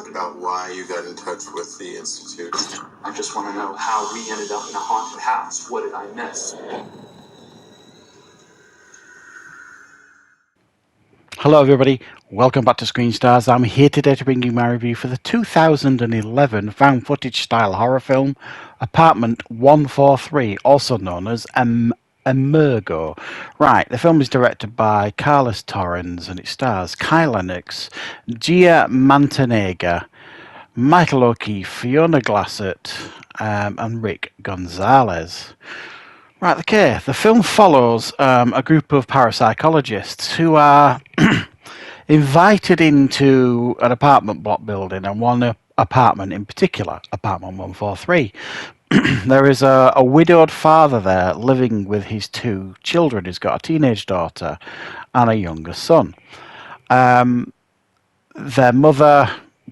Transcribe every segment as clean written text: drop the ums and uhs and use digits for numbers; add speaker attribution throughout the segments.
Speaker 1: about why you got in touch with the Institute.
Speaker 2: I just want to know how we ended up in a haunted house. What did I miss?
Speaker 3: Hello everybody, welcome back to Screenstars. I'm here today to bring you my review for the 2011 found footage style horror film Apartment 143, also known as Emergo. Right, the film is directed by Carlos Torrens and it stars Kyle Lennox, Gia Mantanega, Michael O'Keefe, Fiona Glassett and Rick Gonzalez. Right, okay. The film follows a group of parapsychologists who are invited into an apartment block building, and one apartment in particular, apartment 143. There is a widowed father there living with his two children. He's got a teenage daughter and a younger son. Their mother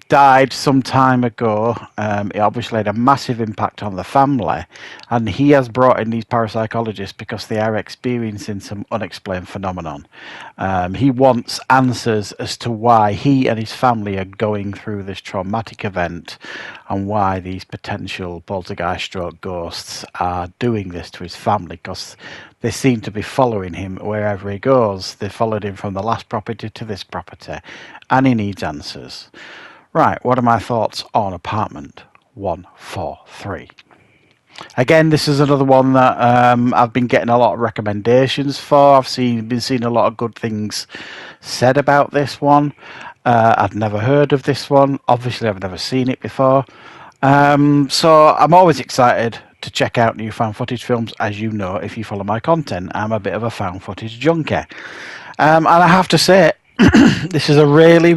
Speaker 3: died some time ago. It obviously had a massive impact on the family, and he has brought in these parapsychologists because they are experiencing some unexplained phenomenon. He wants answers as to why he and his family are going through this traumatic event and why these potential poltergeist stroke ghosts are doing this to his family, because they seem to be following him wherever he goes. They followed him from the last property to this property, and he needs answers. Right, what are my thoughts on Apartment 143? Again, this is another one that I've been getting a lot of recommendations for. I've been seeing a lot of good things said about this one. I've never heard of this one. Obviously, I've never seen it before. So I'm always excited to check out new found footage films. As you know, if you follow my content, I'm a bit of a found footage junkie. And I have to say, this is a really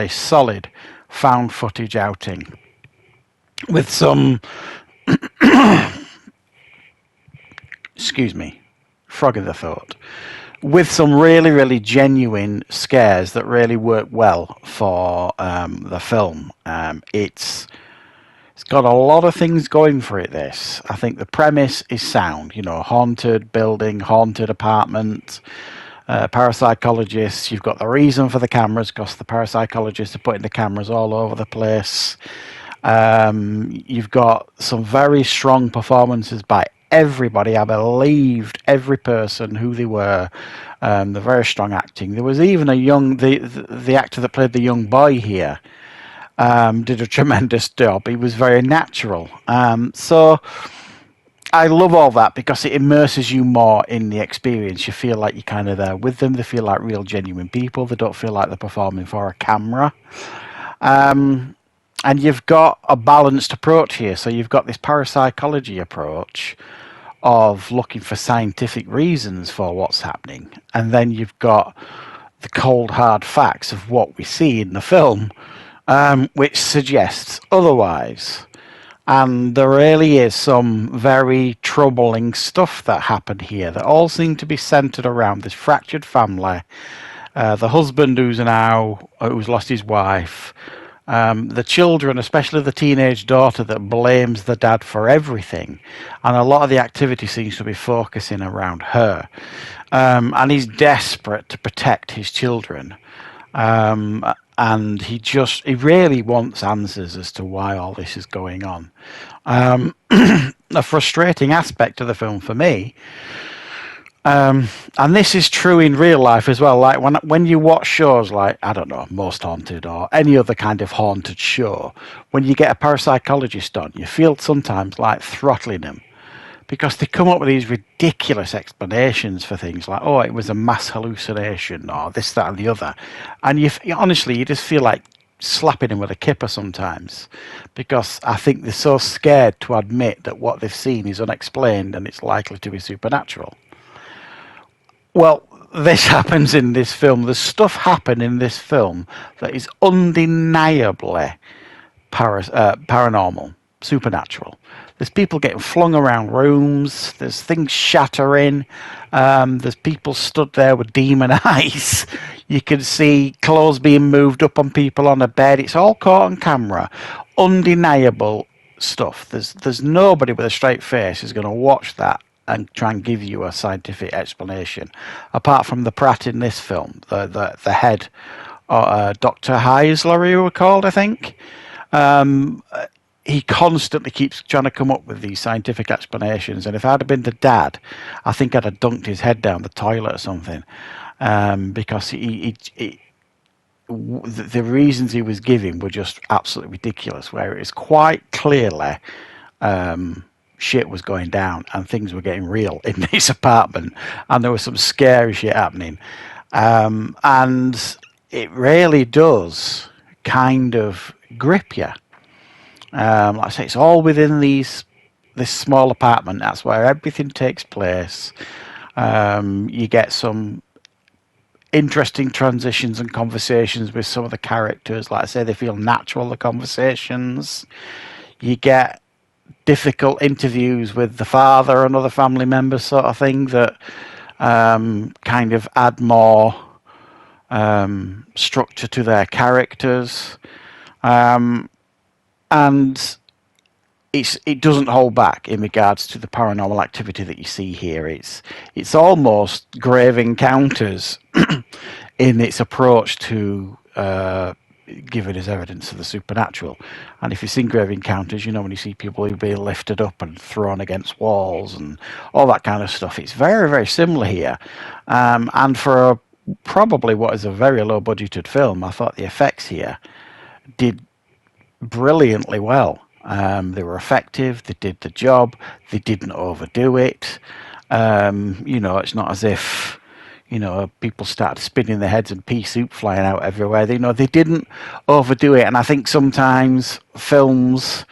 Speaker 3: solid found footage outing with some frog in the throat, with some really genuine scares that really work well for the film. It's got a lot of things going for it, this. I think the premise is sound, haunted building, haunted apartment, parapsychologists. You've got the reason for the cameras, because the parapsychologists are putting the cameras all over the place. You've got some very strong performances by everybody. I believed every person who they were. The very strong acting. There was even the actor that played the young boy here did a tremendous job. He was very natural. So I love all that because it immerses you more in the experience. You feel like you're kind of there with them. They feel like real, genuine people. They don't feel like they're performing for a camera. And you've got a balanced approach here. So you've got this parapsychology approach of looking for scientific reasons for what's happening. And then you've got the cold, hard facts of what we see in the film, which suggests otherwise. And there really is some very troubling stuff that happened here that all seem to be centered around this fractured family. The husband who's lost his wife. The children, especially the teenage daughter that blames the dad for everything. And a lot of the activity seems to be focusing around her. And he's desperate to protect his children. And he really wants answers as to why all this is going on. A frustrating aspect of the film for me, and this is true in real life as well, like when you watch shows like, I don't know, Most Haunted or any other kind of haunted show, when you get a parapsychologist on, you feel sometimes like throttling them, because they come up with these ridiculous explanations for things like, oh, it was a mass hallucination, or this, that, and the other. And honestly, you just feel like slapping them with a kipper sometimes, because I think they're so scared to admit that what they've seen is unexplained and it's likely to be supernatural. Well, this happens in this film. There's stuff happen in this film that is undeniably paranormal, supernatural. There's people getting flung around rooms. There's things shattering. There's people stood there with demon eyes. You can see clothes being moved up on people on a bed. It's all caught on camera. Undeniable stuff. There's nobody with a straight face who's going to watch that and try and give you a scientific explanation, apart from the Pratt in this film, the head Dr. Heisler, you were called, I think. He constantly keeps trying to come up with these scientific explanations, and if I'd have been the dad, I think I'd have dunked his head down the toilet or something, because the reasons he was giving were just absolutely ridiculous, where it was quite clearly shit was going down and things were getting real in this apartment, and there was some scary shit happening. And it really does kind of grip you. Like I say, it's all within this small apartment. That's where everything takes place. You get some interesting transitions and conversations with some of the characters. Like I say, they feel natural, the conversations. You get difficult interviews with the father and other family members, sort of thing, that kind of add more structure to their characters. And it doesn't hold back in regards to the paranormal activity that you see here. It's almost Grave Encounters in its approach to giving us evidence of the supernatural. And if you've seen Grave Encounters, you know, when you see people who are being lifted up and thrown against walls and all that kind of stuff, it's very, very similar here. And for probably what is a very low budgeted film, I thought the effects here did brilliantly well. They were effective, they did the job, they didn't overdo it. You know, it's not as if, you know, people started spinning their heads and pea soup flying out everywhere. They didn't overdo it. And I think sometimes films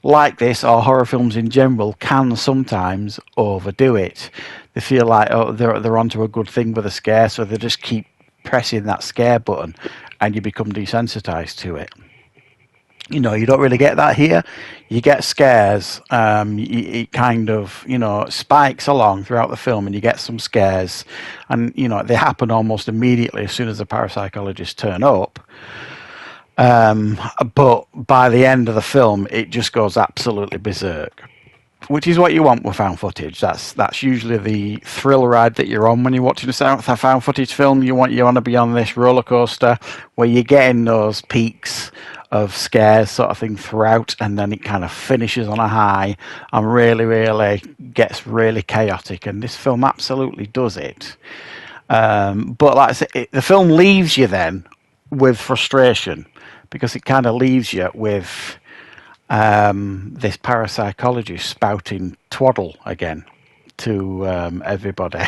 Speaker 3: like this, or horror films in general, can sometimes overdo it. They feel like, oh, they're onto a good thing with a scare, so they just keep pressing that scare button and you become desensitized to it. You know, you don't really get that here. You get scares. It kind of, you know, spikes along throughout the film, and you get some scares, and you know they happen almost immediately as soon as the parapsychologists turn up. But by the end of the film, it just goes absolutely berserk, which is what you want with found footage. That's usually the thrill ride that you're on when you're watching a found footage film. You want to be on this roller coaster where you're getting those peaks of scares sort of thing throughout, and then it kind of finishes on a high and really, really gets really chaotic. And this film absolutely does it. But like I said, the film leaves you then with frustration, because it kind of leaves you with this parapsychologist spouting twaddle again to everybody.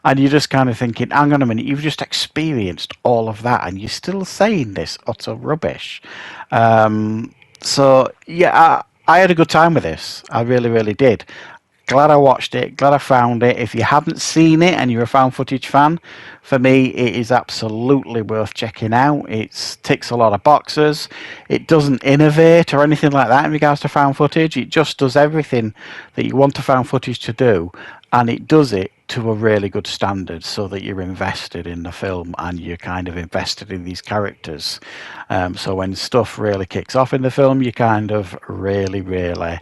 Speaker 3: And you're just kind of thinking, hang on a minute, you've just experienced all of that and you're still saying this utter rubbish. So yeah, I had a good time with this. I really, really did. Glad I watched it, glad I found it. If you haven't seen it and you're a found footage fan, for me it is absolutely worth checking out. It ticks a lot of boxes. It doesn't innovate or anything like that in regards to found footage. It just does everything that you want a found footage to do, and it does it to a really good standard, so that you're invested in the film and you're kind of invested in these characters. So when stuff really kicks off in the film, you kind of really, really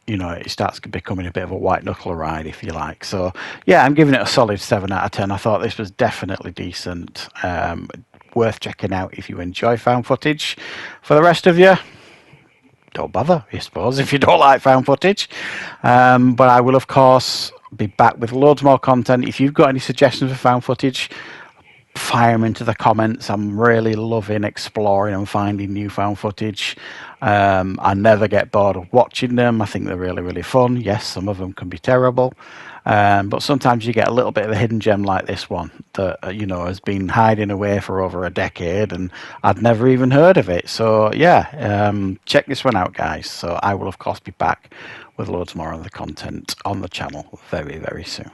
Speaker 3: you know, it starts becoming a bit of a white knuckle ride, if you like. So yeah, I'm giving it a solid 7 out of 10. I thought this was definitely decent, worth checking out if you enjoy found footage. For the rest of you, don't bother, I suppose, if you don't like found footage. But I will, of course, be back with loads more content. If you've got any suggestions for found footage, fire them into the comments. I'm really loving exploring and finding new found footage. I never get bored of watching them. I think they're really, really fun. Yes, some of them can be terrible, but sometimes you get a little bit of a hidden gem like this one that you know has been hiding away for over a decade and I'd never even heard of it. So yeah, check this one out, guys. So I will of course be back with loads more of the content on the channel very, very soon.